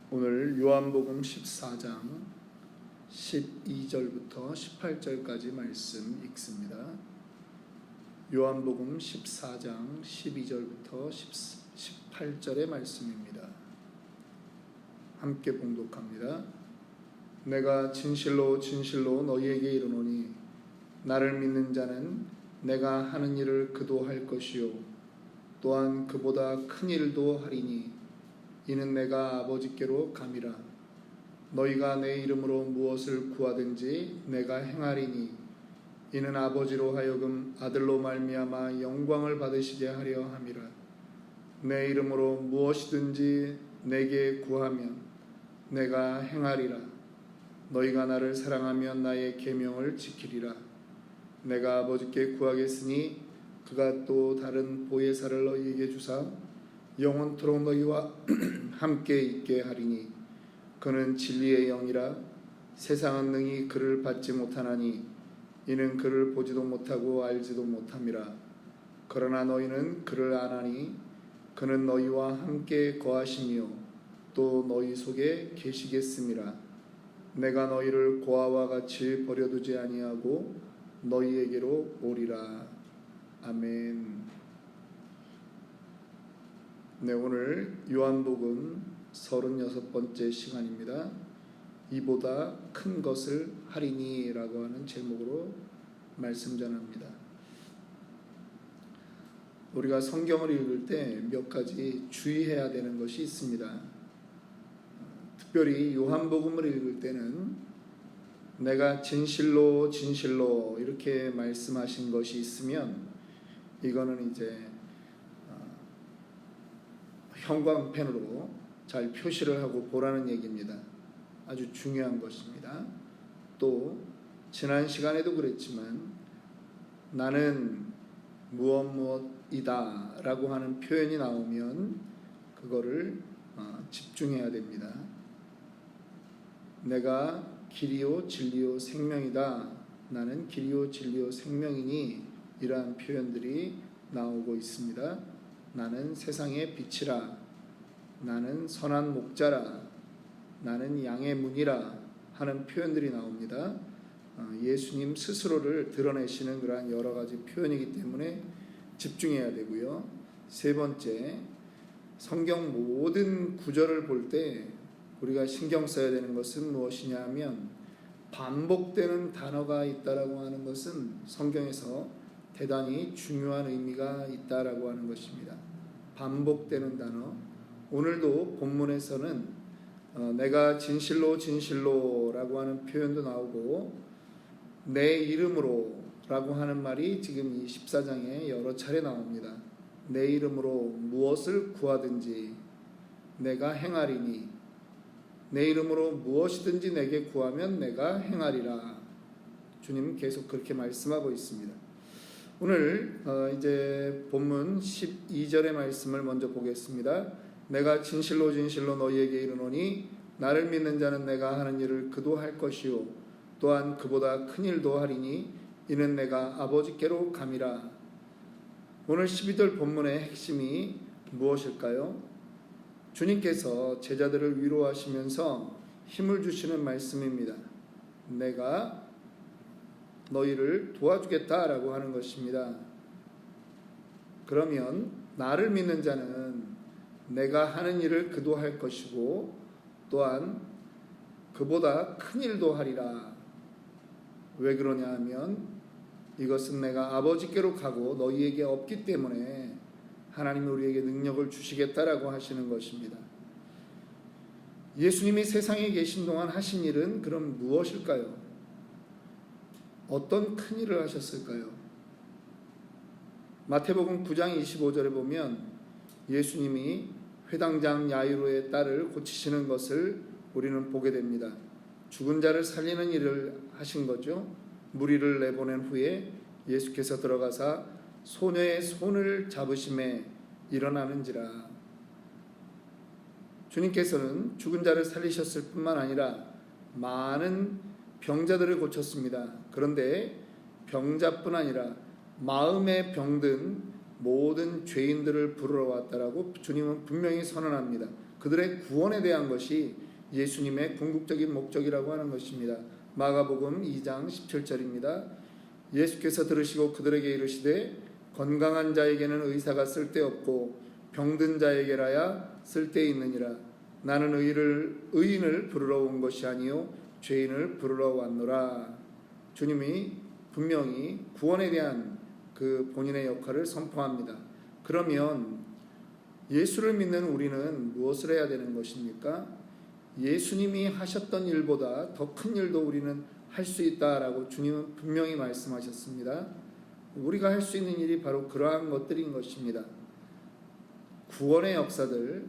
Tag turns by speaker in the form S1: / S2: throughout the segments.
S1: 오늘 요한복음 14장 12절부터 18절까지 말씀 읽습니다. 요한복음 14장 12절부터 18절의 말씀입니다. 함께 봉독합니다. 내가 진실로 진실로 너희에게 이르노니 나를 믿는 자는 내가 하는 일을 그도 할 것이요 또한 그보다 큰 일도 하리니 이는 내가 아버지께로 감이라. 너희가 내 이름으로 무엇을 구하든지 내가 행하리니 이는 아버지로 하여금 아들로 말미암아 영광을 받으시게 하려 함이라. 내 이름으로 무엇이든지 내게 구하면 내가 행하리라. 너희가 나를 사랑하면 나의 계명을 지키리라. 내가 아버지께 구하겠으니 그가 또 다른 보혜사를 너희에게 주사 영원토록 너희와 함께 있게 하리니 그는 진리의 영이라. 세상은 능히 그를 받지 못하나니 이는 그를 보지도 못하고 알지도 못함이라. 그러나 너희는 그를 아나니 그는 너희와 함께 거하시며 또 너희 속에 계시겠음이라. 내가 너희를 고아와 같이 버려두지 아니하고 너희에게로 오리라. 아멘. 네, 오늘 요한복음 36번째 시간입니다. 이보다 큰 것을 하리니 라고 하는 제목으로 말씀 전합니다. 우리가 성경을 읽을 때 몇 가지 주의해야 되는 것이 있습니다. 특별히 요한복음을 읽을 때는 내가 진실로 진실로 이렇게 말씀하신 것이 있으면 이거는 이제 형광펜으로 잘 표시를 하고 보라는 얘기입니다. 아주 중요한 것입니다. 또 지난 시간에도 그랬지만 나는 무엇이다 라고 하는 표현이 나오면 그거를 집중해야 됩니다. 내가 길이요 진리요 생명이다. 나는 길이요 진리요 생명이니 이러한 표현들이 나오고 있습니다. 나는 세상의 빛이라. 나는 선한 목자라. 나는 양의 문이라 하는 표현들이 나옵니다. 예수님 스스로를 드러내시는 그러한 여러 가지 표현이기 때문에 집중해야 되고요. 세 번째, 성경 모든 구절을 볼 때 우리가 신경 써야 되는 것은 무엇이냐 하면 반복되는 단어가 있다라고 하는 것은 성경에서 대단히 중요한 의미가 있다라고 하는 것입니다. 반복되는 단어. 오늘도 본문에서는 내가 진실로 진실로 라고 하는 표현도 나오고 내 이름으로 라고 하는 말이 지금 이 14장에 여러 차례 나옵니다. 내 이름으로 무엇을 구하든지 내가 행하리니 내 이름으로 무엇이든지 내게 구하면 내가 행하리라. 주님 계속 그렇게 말씀하고 있습니다. 오늘 이제 본문 12절의 말씀을 먼저 보겠습니다. 내가 진실로 진실로 너희에게 이르노니 나를 믿는 자는 내가 하는 일을 그도 할 것이요 또한 그보다 큰 일도 하리니 이는 내가 아버지께로 감이라. 오늘 12절 본문의 핵심이 무엇일까요? 주님께서 제자들을 위로하시면서 힘을 주시는 말씀입니다. 내가 너희를 도와주겠다라고 하는 것입니다. 그러면 나를 믿는 자는 내가 하는 일을 그도 할 것이고 또한 그보다 큰 일도 하리라. 왜 그러냐 하면 이것은 내가 아버지께로 가고 너희에게 없기 때문에 하나님이 우리에게 능력을 주시겠다라고 하시는 것입니다. 예수님이 세상에 계신 동안 하신 일은 그럼 무엇일까요? 어떤 큰 일을 하셨을까요? 마태복음 9장 25절에 보면 예수님이 회당장 야이로의 딸을 고치시는 것을 우리는 보게 됩니다. 죽은 자를 살리는 일을 하신 거죠. 무리를 내보낸 후에 예수께서 들어가사 소녀의 손을 잡으심에 일어나는지라. 주님께서는 죽은 자를 살리셨을 뿐만 아니라 많은 병자들을 고쳤습니다. 그런데 병자뿐 아니라 마음에 병든 모든 죄인들을 부르러 왔다라고 주님은 분명히 선언합니다. 그들의 구원에 대한 것이 예수님의 궁극적인 목적이라고 하는 것입니다. 마가복음 2장 17절입니다. 예수께서 들으시고 그들에게 이르시되 건강한 자에게는 의사가 쓸데없고 병든 자에게라야 쓸데있느니라. 나는 의인을 부르러 온 것이 아니요 죄인을 부르러 왔노라. 주님이 분명히 구원에 대한 그 본인의 역할을 선포합니다. 그러면 예수를 믿는 우리는 무엇을 해야 되는 것입니까? 예수님이 하셨던 일보다 더 큰 일도 우리는 할 수 있다라고 주님은 분명히 말씀하셨습니다. 우리가 할 수 있는 일이 바로 그러한 것들인 것입니다. 구원의 역사들,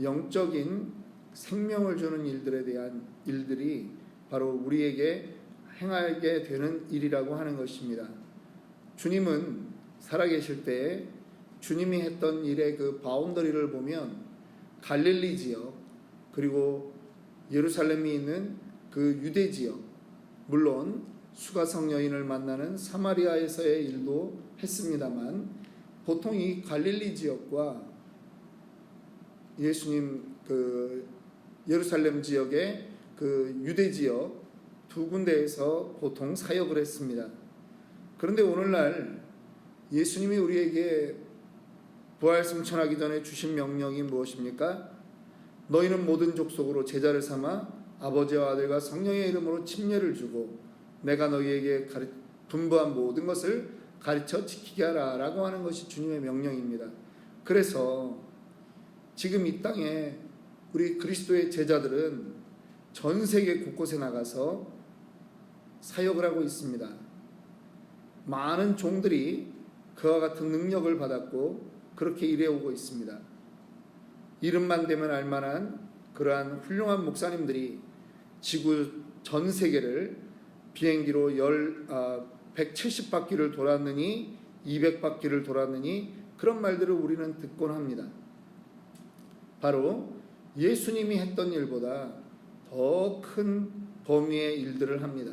S1: 영적인 생명을 주는 일들에 대한 일들이 바로 우리에게 행하게 되는 일이라고 하는 것입니다. 주님은 살아계실 때에 주님이 했던 일의 그 바운더리를 보면 갈릴리 지역 그리고 예루살렘이 있는 그 유대 지역, 물론 수가성 여인을 만나는 사마리아에서의 일도 했습니다만 보통 이 갈릴리 지역과 예수님 그 예루살렘 지역의 그 유대 지역 두 군데에서 보통 사역을 했습니다. 그런데 오늘날 예수님이 우리에게 부활 승천하기 전에 주신 명령이 무엇입니까? 너희는 모든 족속으로 제자를 삼아 아버지와 아들과 성령의 이름으로 침례를 주고 내가 너희에게 분부한 모든 것을 가르쳐 지키게 하라 라고 하는 것이 주님의 명령입니다. 그래서 지금 이 땅에 우리 그리스도의 제자들은 전 세계 곳곳에 나가서 사역을 하고 있습니다. 많은 종들이 그와 같은 능력을 받았고 그렇게 일해오고 있습니다. 이름만 되면 알만한 그러한 훌륭한 목사님들이 지구 전 세계를 비행기로 170바퀴를 돌았느니 200바퀴를 돌았느니 그런 말들을 우리는 듣곤 합니다. 바로 예수님이 했던 일보다 더 큰 범위의 일들을 합니다.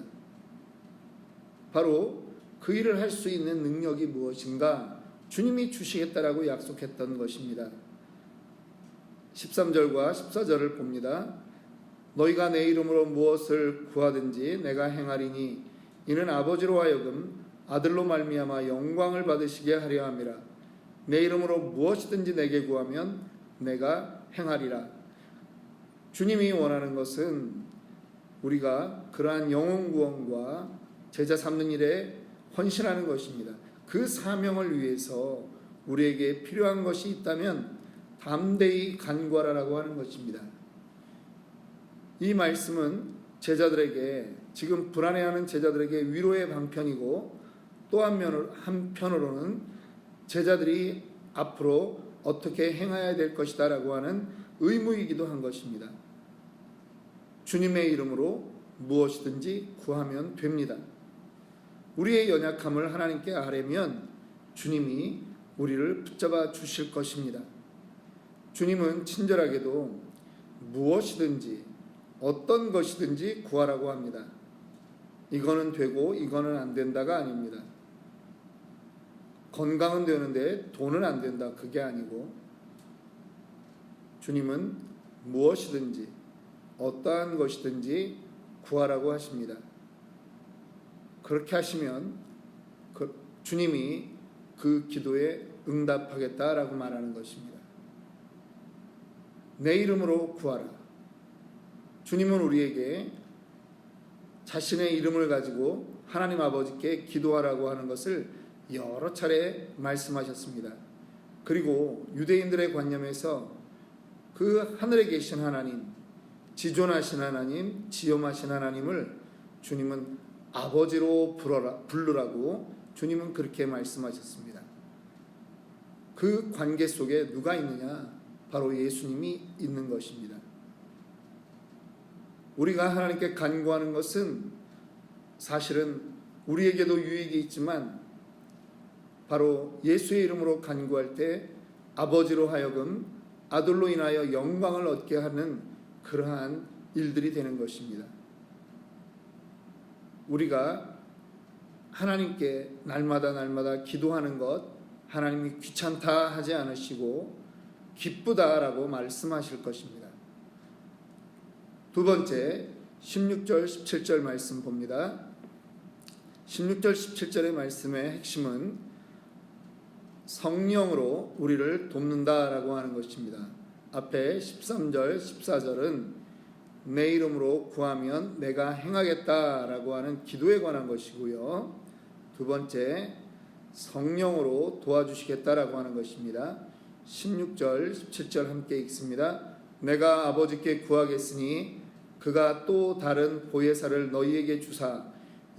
S1: 바로 그 일을 할 수 있는 능력이 무엇인가? 주님이 주시겠다라고 약속했던 것입니다. 13절과 14절을 봅니다. 너희가 내 이름으로 무엇을 구하든지 내가 행하리니 이는 아버지로 하여금 아들로 말미암아 영광을 받으시게 하려 함이라. 내 이름으로 무엇이든지 내게 구하면 내가 행하리라. 주님이 원하는 것은 우리가 그러한 영혼 구원과 제자 삼는 일에 헌신하는 것입니다. 그 사명을 위해서 우리에게 필요한 것이 있다면 담대히 간구하라고 하는 것입니다. 이 말씀은 제자들에게 지금 불안해하는 제자들에게 위로의 방편이고 또 한편으로는 제자들이 앞으로 어떻게 행해야 될 것이다 라고 하는 의무이기도 한 것입니다. 주님의 이름으로 무엇이든지 구하면 됩니다. 우리의 연약함을 하나님께 아뢰면 주님이 우리를 붙잡아 주실 것입니다. 주님은 친절하게도 무엇이든지 어떤 것이든지 구하라고 합니다. 이거는 되고 이거는 안 된다가 아닙니다. 건강은 되는데 돈은 안 된다, 그게 아니고 주님은 무엇이든지 어떠한 것이든지 구하라고 하십니다. 그렇게 하시면 주님이 그 기도에 응답하겠다라고 말하는 것입니다. 내 이름으로 구하라. 주님은 우리에게 자신의 이름을 가지고 하나님 아버지께 기도하라고 하는 것을 여러 차례 말씀하셨습니다. 그리고 유대인들의 관념에서 그 하늘에 계신 하나님, 지존하신 하나님, 지엄하신 하나님을 주님은 아버지로 부르라고 주님은 그렇게 말씀하셨습니다. 그 관계 속에 누가 있느냐? 바로 예수님이 있는 것입니다. 우리가 하나님께 간구하는 것은 사실은 우리에게도 유익이 있지만 바로 예수의 이름으로 간구할 때 아버지로 하여금 아들로 인하여 영광을 얻게 하는 그러한 일들이 되는 것입니다. 우리가 하나님께 날마다 기도하는 것 하나님이 귀찮다 하지 않으시고 기쁘다라고 말씀하실 것입니다. 두 번째 16절 17절 말씀 봅니다. 16절 17절의 말씀의 핵심은 성령으로 우리를 돕는다라고 하는 것입니다. 앞에 13절 14절은 내 이름으로 구하면 내가 행하겠다라고 하는 기도에 관한 것이고요. 두 번째 성령으로 도와주시겠다라고 하는 것입니다. 16절 17절 함께 읽습니다. 내가 아버지께 구하겠으니 그가 또 다른 보혜사를 너희에게 주사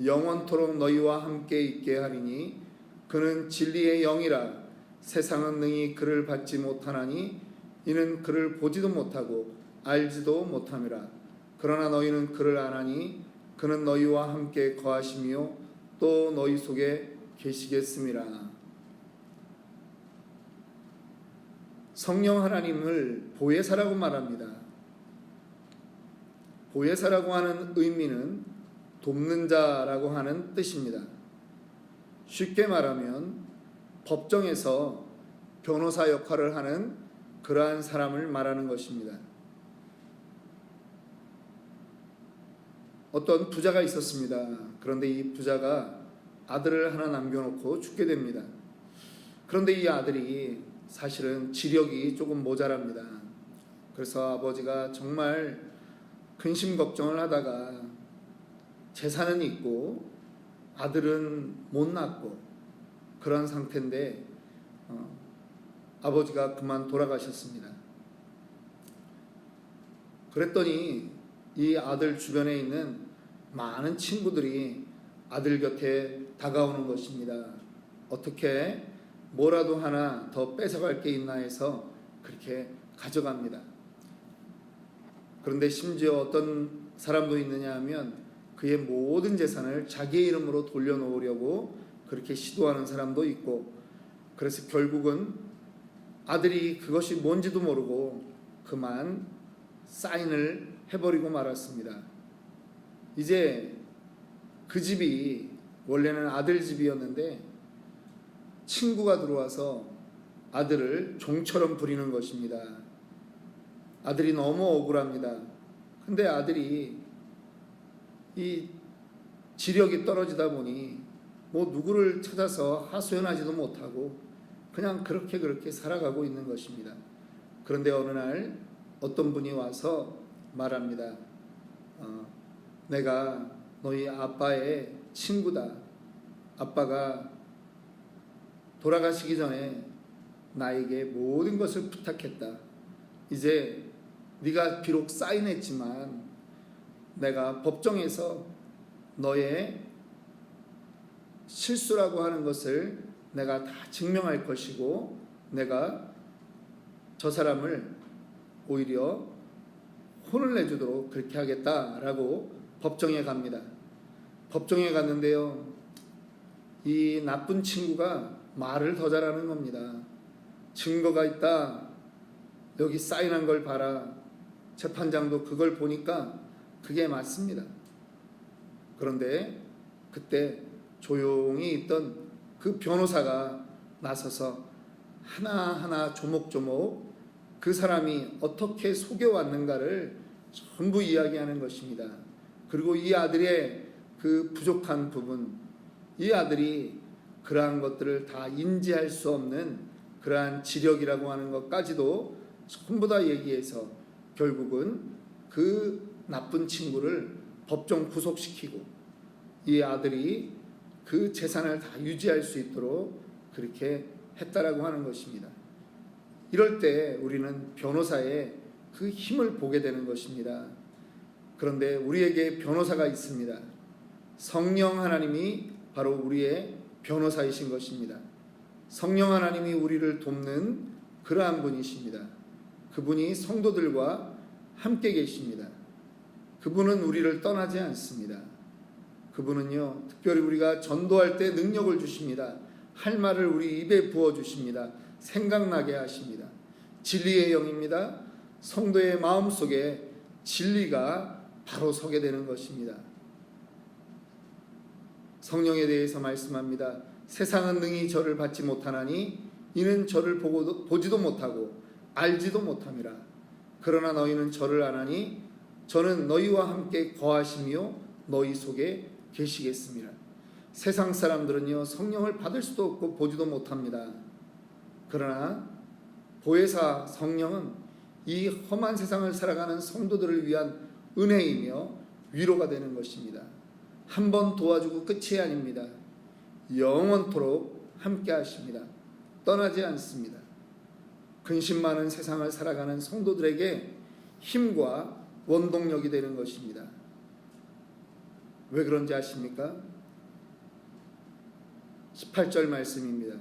S1: 영원토록 너희와 함께 있게 하리니 그는 진리의 영이라 세상은 능히 그를 받지 못하나니 이는 그를 보지도 못하고 알지도 못함이라. 그러나 너희는 그를 아나니 그는 너희와 함께 거하시며 또 너희 속에 계시겠음이라. 성령 하나님을 보혜사라고 말합니다. 보혜사라고 하는 의미는 돕는 자라고 하는 뜻입니다. 쉽게 말하면 법정에서 변호사 역할을 하는 그러한 사람을 말하는 것입니다. 어떤 부자가 있었습니다. 그런데 이 부자가 아들을 하나 남겨놓고 죽게 됩니다. 그런데 이 아들이 사실은 지력이 조금 모자랍니다. 그래서 아버지가 정말 근심 걱정을 하다가 재산은 있고 아들은 못 낳고 그런 상태인데 아버지가 그만 돌아가셨습니다. 그랬더니 이 아들 주변에 있는 많은 친구들이 아들 곁에 다가오는 것입니다. 어떻게 뭐라도 하나 더 뺏어갈 게 있나 해서 그렇게 가져갑니다. 그런데 심지어 어떤 사람도 있느냐 하면 그의 모든 재산을 자기의 이름으로 돌려놓으려고 그렇게 시도하는 사람도 있고, 그래서 결국은 아들이 그것이 뭔지도 모르고 그만 사인을 해버리고 말았습니다. 이제 그 집이 원래는 아들 집이었는데 친구가 들어와서 아들을 종처럼 부리는 것입니다. 아들이 너무 억울합니다. 근데 아들이 이 지력이 떨어지다 보니 뭐 누구를 찾아서 하소연하지도 못하고 그냥 그렇게 살아가고 있는 것입니다. 그런데 어느 날 어떤 분이 와서 말합니다. 내가 너희 아빠의 친구다. 아빠가 돌아가시기 전에 나에게 모든 것을 부탁했다. 이제 네가 비록 사인했지만 내가 법정에서 너의 실수라고 하는 것을 내가 다 증명할 것이고 내가 저 사람을 오히려 혼을 내주도록 그렇게 하겠다라고 법정에 갑니다. 법정에 갔는데요, 이 나쁜 친구가 말을 더 잘하는 겁니다. 증거가 있다. 여기 사인한 걸 봐라. 재판장도 그걸 보니까 그게 맞습니다. 그런데 그때 조용히 있던 그 변호사가 나서서 하나하나 조목조목 그 사람이 어떻게 속여왔는가를 전부 이야기하는 것입니다. 그리고 이 아들의 그 부족한 부분, 이 아들이 그러한 것들을 다 인지할 수 없는 그러한 지력이라고 하는 것까지도 전부 다 얘기해서 결국은 그 나쁜 친구를 법정 구속시키고 이 아들이 그 재산을 다 유지할 수 있도록 그렇게 했다라고 하는 것입니다. 이럴 때 우리는 변호사의 그 힘을 보게 되는 것입니다. 그런데 우리에게 변호사가 있습니다. 성령 하나님이 바로 우리의 변호사이신 것입니다. 성령 하나님이 우리를 돕는 그러한 분이십니다. 그분이 성도들과 함께 계십니다. 그분은 우리를 떠나지 않습니다. 그분은요, 특별히 우리가 전도할 때 능력을 주십니다. 할 말을 우리 입에 부어주십니다. 생각나게 하십니다. 진리의 영입니다. 성도의 마음속에 진리가 바로 서게 되는 것입니다. 성령에 대해서 말씀합니다. 세상은 능히 저를 받지 못하나니 이는 저를 보지도 못하고 알지도 못함이라. 그러나 너희는 저를 아나니 저는 너희와 함께 거하시며 너희 속에 계시겠습니다. 세상 사람들은요 성령을 받을 수도 없고 보지도 못합니다. 그러나 보혜사 성령은 이 험한 세상을 살아가는 성도들을 위한 은혜이며 위로가 되는 것입니다. 한 번 도와주고 끝이 아닙니다. 영원토록 함께 하십니다. 떠나지 않습니다. 근심 많은 세상을 살아가는 성도들에게 힘과 원동력이 되는 것입니다. 왜 그런지 아십니까? 18절 말씀입니다.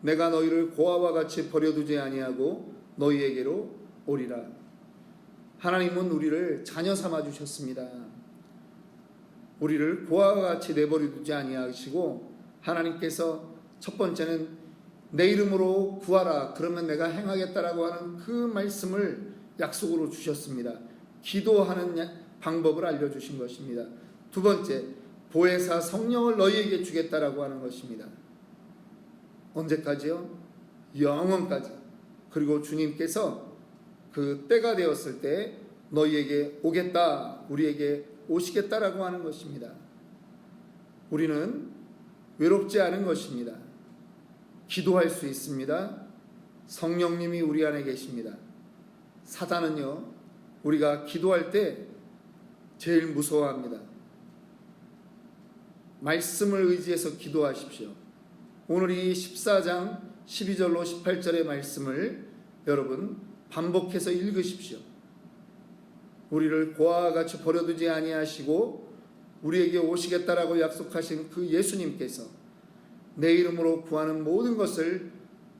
S1: 내가 너희를 고아와 같이 버려두지 아니하고 너희에게로 오리라. 하나님은 우리를 자녀 삼아 주셨습니다. 우리를 고아와 같이 내버려두지 아니하시고 하나님께서 첫 번째는 내 이름으로 구하라 그러면 내가 행하겠다라고 하는 그 말씀을 약속으로 주셨습니다. 기도하는 방법을 알려주신 것입니다. 두 번째, 보혜사 성령을 너희에게 주겠다라고 하는 것입니다. 언제까지요? 영원까지. 그리고 주님께서 그 때가 되었을 때 너희에게 오겠다, 우리에게 오시겠다라고 하는 것입니다. 우리는 외롭지 않은 것입니다. 기도할 수 있습니다. 성령님이 우리 안에 계십니다. 사단은요 우리가 기도할 때 제일 무서워합니다. 말씀을 의지해서 기도하십시오. 오늘 이 14장 12절로 18절의 말씀을 여러분 반복해서 읽으십시오. 우리를 고아와 같이 버려두지 아니하시고 우리에게 오시겠다라고 약속하신 그 예수님께서 내 이름으로 구하는 모든 것을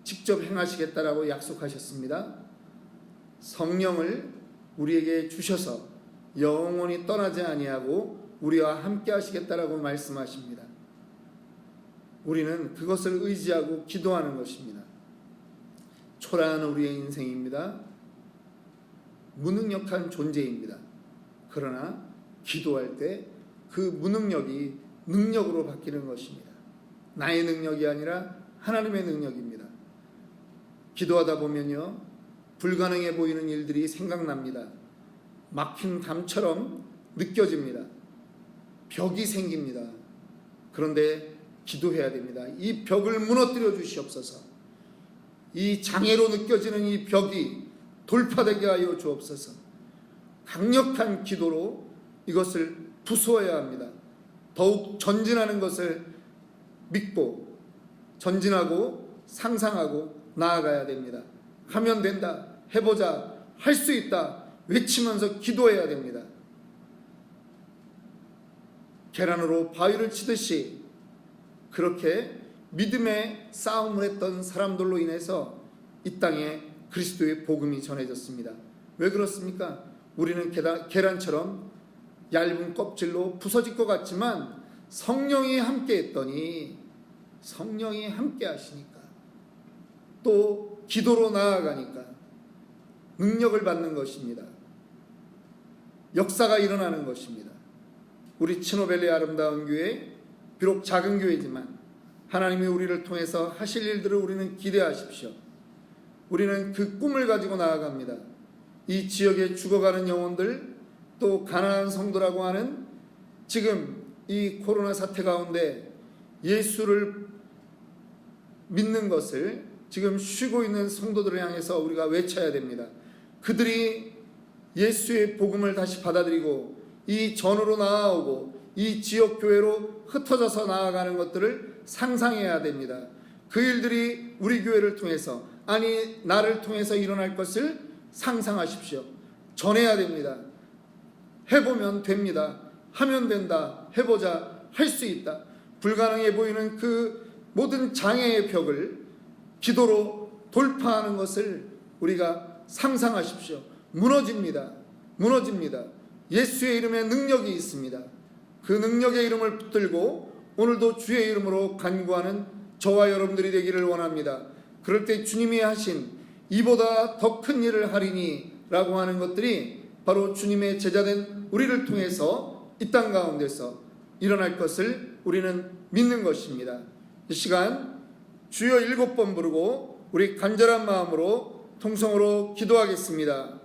S1: 직접 행하시겠다라고 약속하셨습니다. 성령을 우리에게 주셔서 영원히 떠나지 아니하고 우리와 함께 하시겠다라고 말씀하십니다. 우리는 그것을 의지하고 기도하는 것입니다. 초라한 우리의 인생입니다. 무능력한 존재입니다. 그러나 기도할 때 그 무능력이 능력으로 바뀌는 것입니다. 나의 능력이 아니라 하나님의 능력입니다. 기도하다 보면요 불가능해 보이는 일들이 생각납니다. 막힌 담처럼 느껴집니다. 벽이 생깁니다. 그런데 기도해야 됩니다. 이 벽을 무너뜨려 주시옵소서. 이 장애로 느껴지는 이 벽이 돌파되게 하여 주옵소서. 강력한 기도로 이것을 부수어야 합니다. 더욱 전진하는 것을 믿고 전진하고 상상하고 나아가야 됩니다. 하면 된다, 해보자, 할 수 있다 외치면서 기도해야 됩니다. 계란으로 바위를 치듯이 그렇게 믿음의 싸움을 했던 사람들로 인해서 이 땅에 그리스도의 복음이 전해졌습니다. 왜 그렇습니까? 우리는 계란처럼 얇은 껍질로 부서질 것 같지만 성령이 함께 했더니 성령이 함께 하시니까 또 기도로 나아가니까 능력을 받는 것입니다. 역사가 일어나는 것입니다. 우리 치노벨리 아름다운 교회, 비록 작은 교회지만 하나님이 우리를 통해서 하실 일들을 우리는 기대하십시오. 우리는 그 꿈을 가지고 나아갑니다. 이 지역에 죽어가는 영혼들, 또 가난한 성도라고 하는 지금 이 코로나 사태 가운데 예수를 믿는 것을 지금 쉬고 있는 성도들을 향해서 우리가 외쳐야 됩니다. 그들이 예수의 복음을 다시 받아들이고 이 전으로 나아오고 이 지역 교회로 흩어져서 나아가는 것들을 상상해야 됩니다. 그 일들이 우리 교회를 통해서, 아니 나를 통해서 일어날 것을 상상하십시오. 전해야 됩니다. 해보면 됩니다. 하면 된다. 해보자. 할 수 있다. 불가능해 보이는 그 모든 장애의 벽을 기도로 돌파하는 것을 우리가 상상하십시오. 무너집니다. 무너집니다. 예수의 이름에 능력이 있습니다. 그 능력의 이름을 붙들고 오늘도 주의 이름으로 간구하는 저와 여러분들이 되기를 원합니다. 그럴 때 주님이 하신 이보다 더 큰 일을 하리니 라고 하는 것들이 바로 주님의 제자된 우리를 통해서 이 땅 가운데서 일어날 것을 우리는 믿는 것입니다. 이 시간 주여 7번 부르고 우리 간절한 마음으로 통성으로 기도하겠습니다.